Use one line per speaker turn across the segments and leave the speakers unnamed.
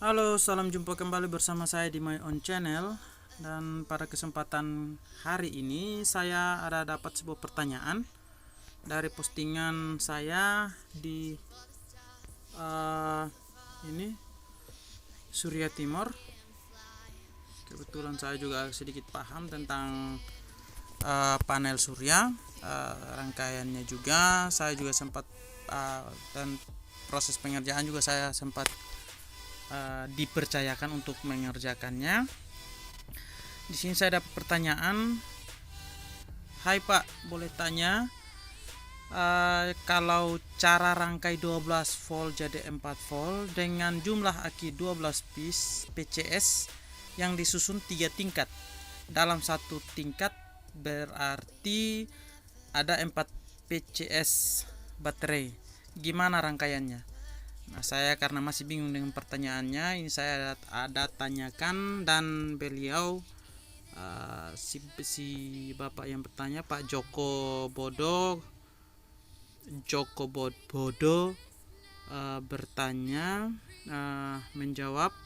Halo, salam jumpa kembali bersama saya di My Own Channel. Dan pada kesempatan hari ini saya ada dapat sebuah pertanyaan dari postingan saya di eh, ini Surya Timur. Kebetulan saya juga sedikit paham tentang panel surya, rangkaiannya juga. Saya juga sempat dan proses pengerjaan juga saya sempat dipercayakan untuk mengerjakannya. Di sini saya dapat pertanyaan, "Hai Pak, boleh tanya kalau cara rangkai 12 volt jadi 4 volt dengan jumlah aki 12 piece PCS yang disusun 3 tingkat. Dalam satu tingkat berarti ada 4 PCS baterai. Gimana rangkaiannya?" Nah, saya karena masih bingung dengan pertanyaannya, ini saya ada tanyakan, dan beliau si bapak yang bertanya, Pak Joko Bodo bertanya, menjawab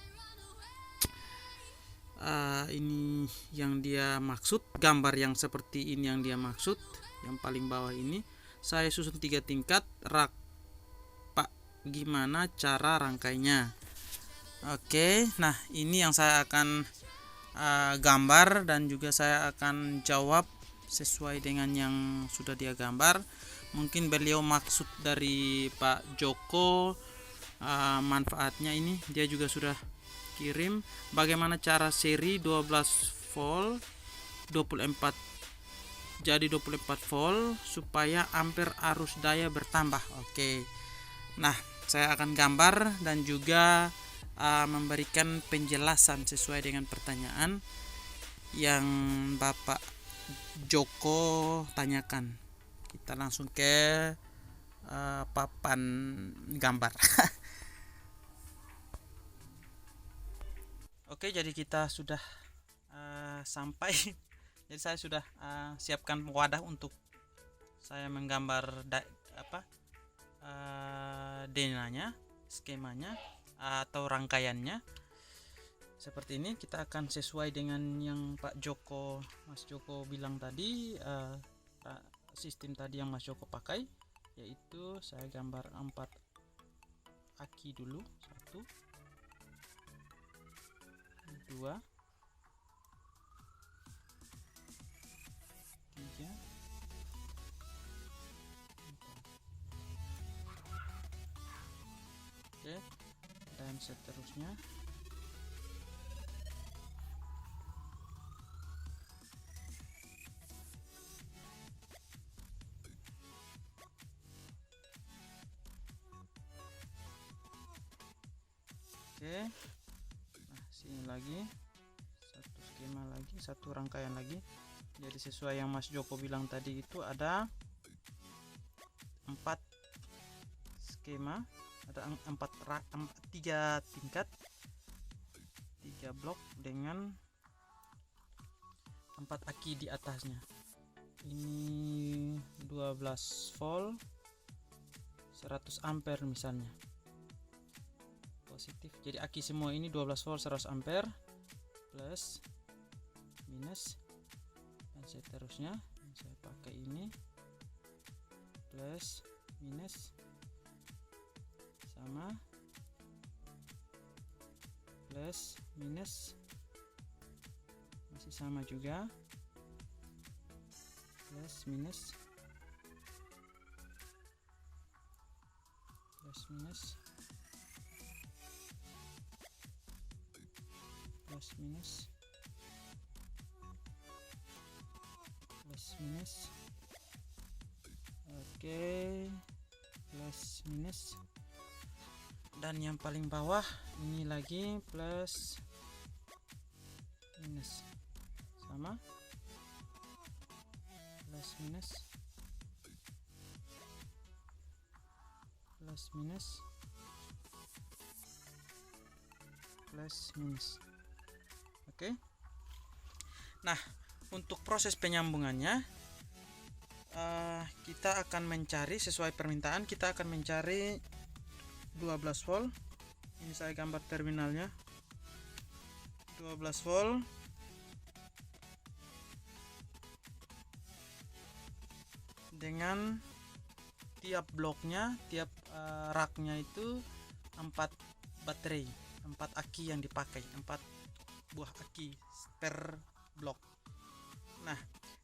ini yang dia maksud, gambar yang seperti ini yang dia maksud, yang paling bawah ini saya susun 3 tingkat rak. Pak, gimana cara rangkainya? Oke, nah ini yang saya akan gambar, dan juga saya akan jawab sesuai dengan yang sudah dia gambar. Mungkin beliau maksud dari Pak Joko manfaatnya ini dia juga sudah kirim bagaimana cara seri 12 volt 24 jadi 24 volt supaya ampere arus daya bertambah. Oke. Nah, saya akan gambar dan juga memberikan penjelasan sesuai dengan pertanyaan yang Bapak Joko tanyakan. Kita langsung ke papan gambar. Oke, jadi kita sudah sampai. Jadi saya sudah siapkan wadah untuk saya menggambar denanya, skemanya atau rangkaiannya. Seperti ini, kita akan sesuai dengan yang Mas Joko bilang tadi, sistem tadi yang Mas Joko pakai, yaitu saya gambar 4 aki dulu. 1 2 3 4. Oke, dan seterusnya. Oke, nah sini lagi satu skema lagi, satu rangkaian lagi. Jadi sesuai yang Mas Joko bilang tadi, itu ada 4 skema, ada 3 tingkat, 3 blok dengan 4 aki di atasnya. Ini 12 volt 100 ampere misalnya, positif. Jadi aki semua ini 12 volt 100 ampere, plus minus, dan seterusnya. Saya pakai ini plus minus sama, plus minus masih sama juga, plus minus plus minus plus minus plus minus. Oke, plus minus, dan yang paling bawah ini lagi plus minus sama, plus minus plus minus plus minus. Oke. Nah, untuk proses penyambungannya, kita akan mencari sesuai permintaan, kita akan mencari 12 volt Ini saya gambar terminalnya 12 volt. Dengan tiap bloknya, tiap raknya itu 4 baterai, 4 aki yang dipakai, 4 buah aki per blok. Nah,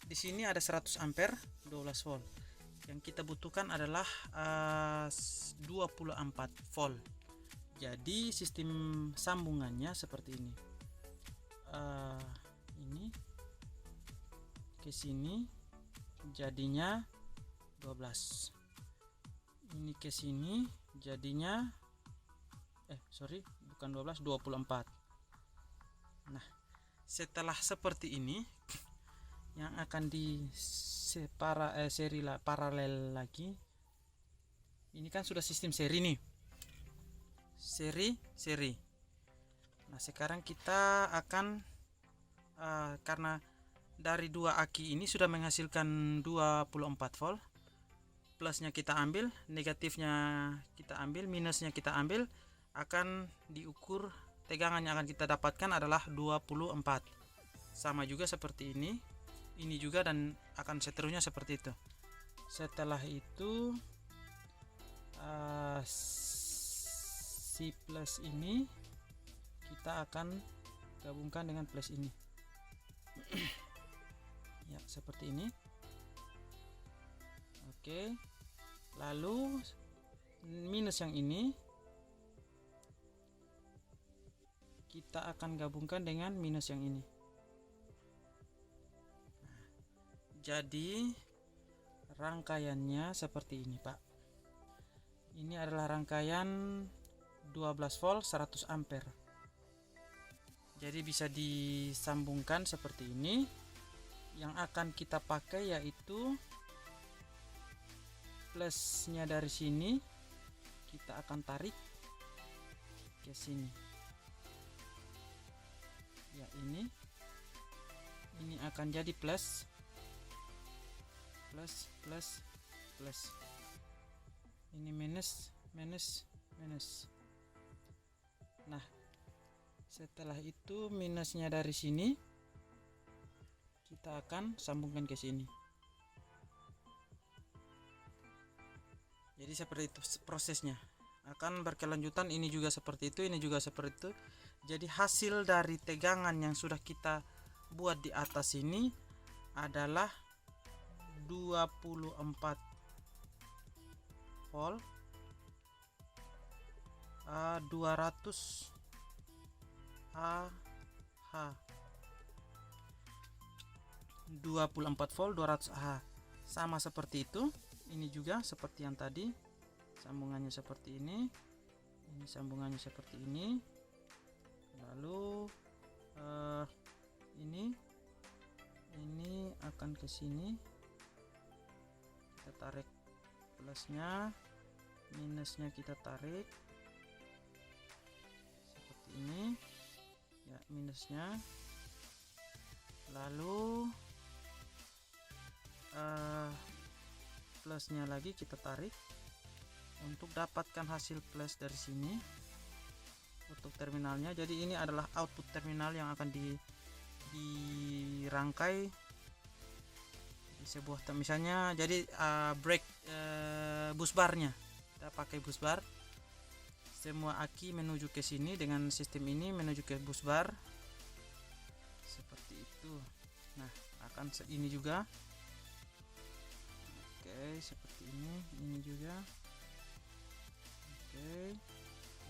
di sini ada 100 ampere 12 volt. Yang kita butuhkan adalah 24 volt. Jadi sistem sambungannya seperti ini. Ini ke sini jadinya 12. Ini ke sini jadinya bukan 12, 24. Nah, setelah seperti ini yang akan di seri paralel lagi. Ini kan sudah sistem seri nih. Seri. Nah, sekarang kita akan karena dari dua aki ini sudah menghasilkan 24 volt. Plusnya kita ambil, negatifnya kita ambil, minusnya kita ambil, akan diukur tegangan yang akan kita dapatkan adalah 24. Sama juga seperti ini juga, dan akan seterusnya seperti itu. Setelah itu si plus ini kita akan gabungkan dengan plus ini. Ya, seperti ini. Oke. Lalu minus yang ini kita akan gabungkan dengan minus yang ini. Jadi rangkaiannya seperti ini, Pak. Ini adalah rangkaian 12 volt 100 ampere. Jadi bisa disambungkan seperti ini. Yang akan kita pakai yaitu plusnya dari sini kita akan tarik ke sini. Ya, ini akan jadi plus. Ini minus. Nah, setelah itu minusnya dari sini kita akan sambungkan ke sini. Jadi seperti itu prosesnya. Akan berkelanjutan, ini juga seperti itu, ini juga seperti itu. Jadi hasil dari tegangan yang sudah kita buat di atas ini adalah 24 volt 200 Ah 24 volt 200 Ah, sama seperti itu. Ini juga seperti yang tadi, sambungannya seperti ini sambungannya seperti ini. Lalu ini akan ke sini, kita tarik plusnya, minusnya kita tarik seperti ini ya, minusnya. Lalu plusnya lagi kita tarik untuk dapatkan hasil plus dari sini untuk terminalnya. Jadi ini adalah output terminal yang akan dirangkai di sebuah misalnya. Jadi bus barnya kita pakai bus bar, semua aki menuju ke sini dengan sistem ini menuju ke bus bar seperti itu. Nah, akan ini juga. Oke, seperti ini juga. Oke,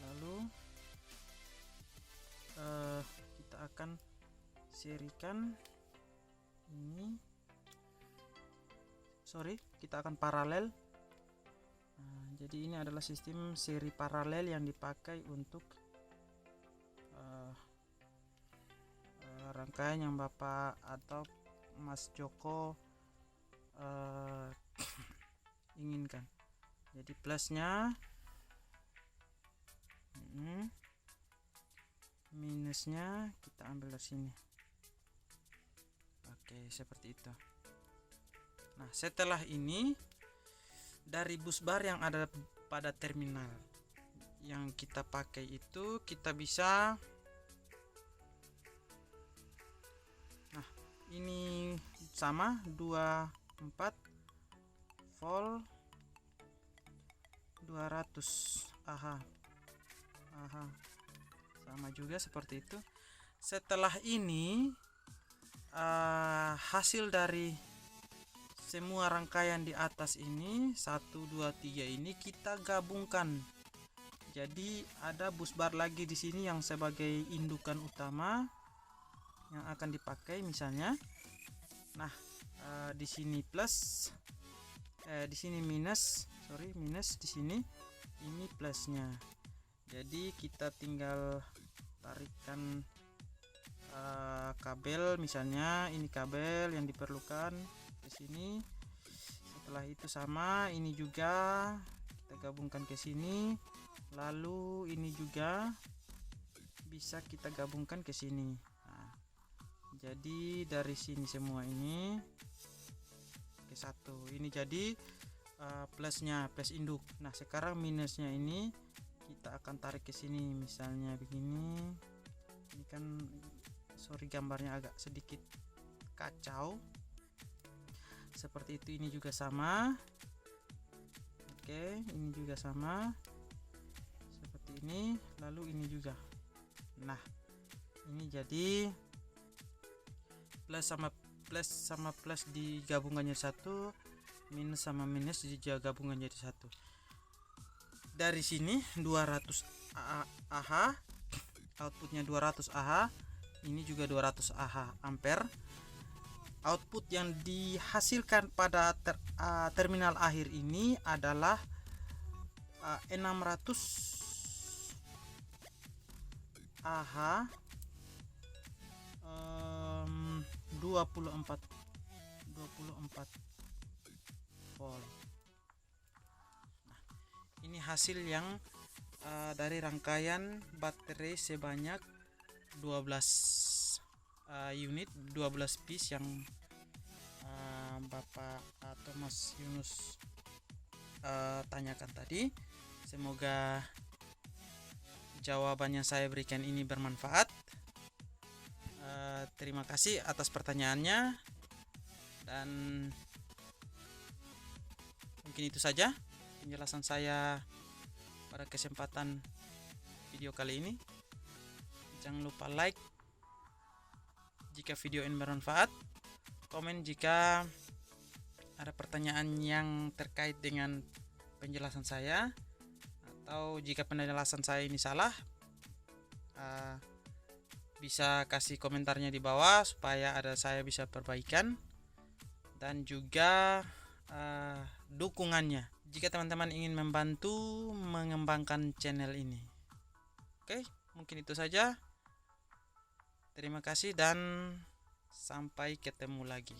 lalu kita akan serikan ini. Kita akan paralel. Nah, jadi ini adalah sistem seri paralel yang dipakai untuk rangkaian yang Bapak atau Mas Joko inginkan. Jadi plusnya, minusnya kita ambil dari sini. Oke, seperti itu. Nah, setelah ini dari bus bar yang ada pada terminal yang kita pakai itu kita bisa, nah ini sama 24 volt 200 aha sama juga seperti itu. Setelah ini hasil dari semua rangkaian di atas ini 1 2 3 ini kita gabungkan. Jadi ada bus bar lagi di sini yang sebagai indukan utama yang akan dipakai misalnya. Nah, di sini plus, di sini minus, minus di sini, ini plusnya. Jadi kita tinggal tarikan kabel, misalnya ini kabel yang diperlukan ke sini. Setelah itu sama ini juga kita gabungkan ke sini, lalu ini juga bisa kita gabungkan ke sini. Nah, jadi dari sini semua ini ke satu, ini jadi plusnya, plus induk. Nah sekarang minusnya ini kita akan tarik ke sini, misalnya begini. Ini kan gambarnya agak sedikit kacau seperti itu. Ini juga sama. Oke, ini juga sama seperti ini, lalu ini juga. Nah ini jadi plus sama plus digabungkan jadi satu, minus sama minus digabungkan jadi satu. Dari sini 200 Ah, outputnya 200 Ah, ini juga 200 Ah ampere. Output yang dihasilkan pada terminal akhir ini adalah 600 Ah 24 volt. Nah, ini hasil yang dari rangkaian baterai sebanyak 12 unit, 12 piece yang Bapak Thomas Yunus tanyakan tadi. Semoga jawaban yang saya berikan ini bermanfaat. Terima kasih atas pertanyaannya, dan mungkin itu saja penjelasan saya pada kesempatan video kali ini. Jangan lupa like jika video ini bermanfaat, komen jika ada pertanyaan yang terkait dengan penjelasan saya, atau jika penjelasan saya ini salah, bisa kasih komentarnya di bawah supaya saya bisa perbaikan, dan juga dukungannya jika teman-teman ingin membantu mengembangkan channel ini. Oke, mungkin itu saja. Terima kasih dan sampai ketemu lagi.